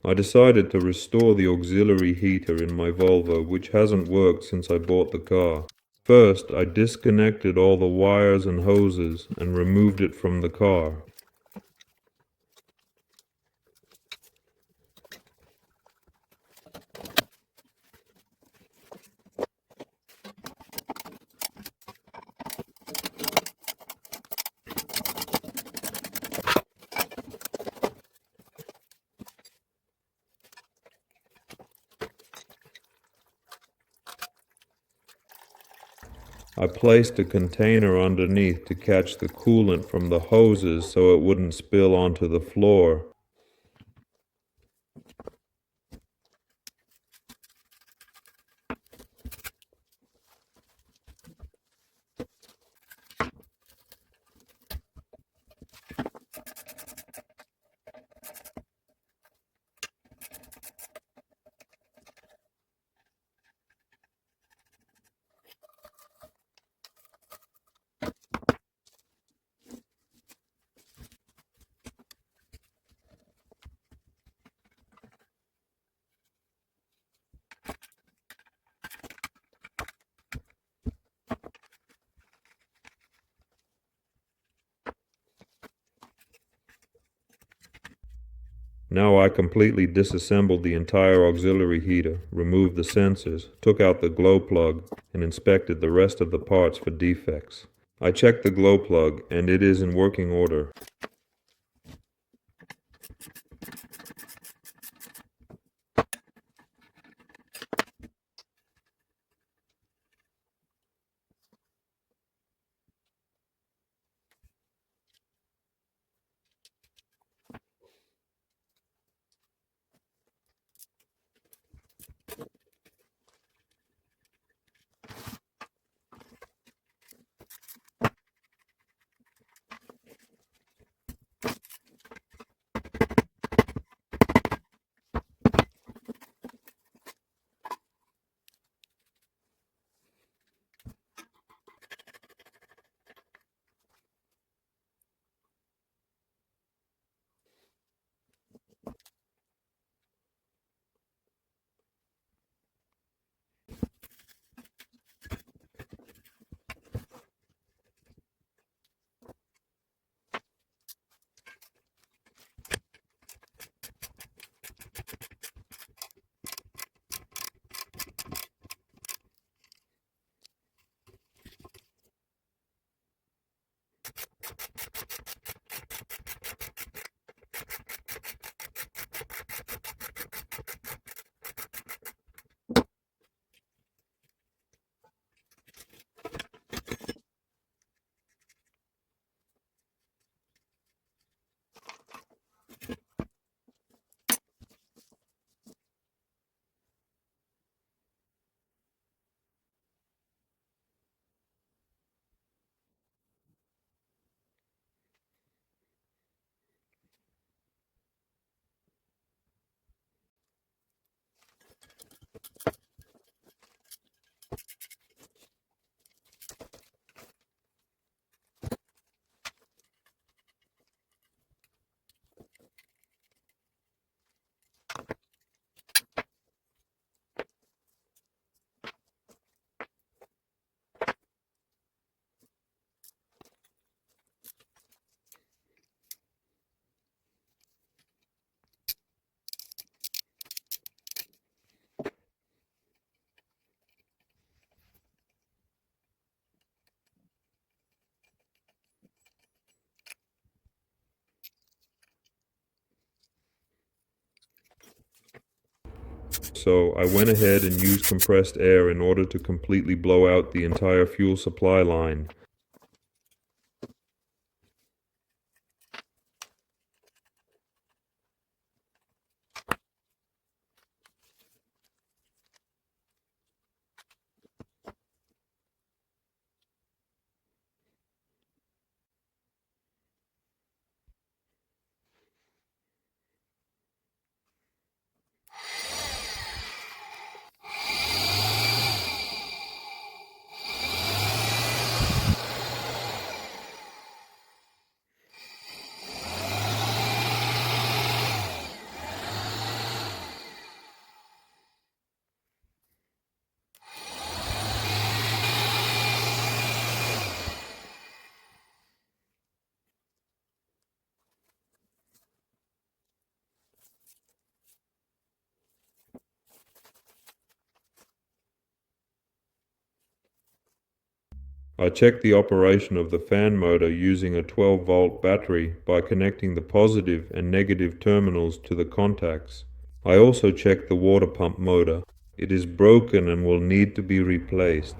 I decided to restore the auxiliary heater in my Volvo, which hasn't worked since I bought the car. First, I disconnected all the wires and hoses and removed it from the car. I placed a container underneath to catch the coolant from the hoses so it wouldn't spill onto the floor. Now I completely disassembled the entire auxiliary heater, removed the sensors, took out the glow plug, and inspected the rest of the parts for defects. I checked the glow plug, and it is in working order. So I went ahead and used compressed air in order to completely blow out the entire fuel supply line. I checked the operation of the fan motor using a 12-volt battery by connecting the positive and negative terminals to the contacts. I also checked the water pump motor. It is broken and will need to be replaced.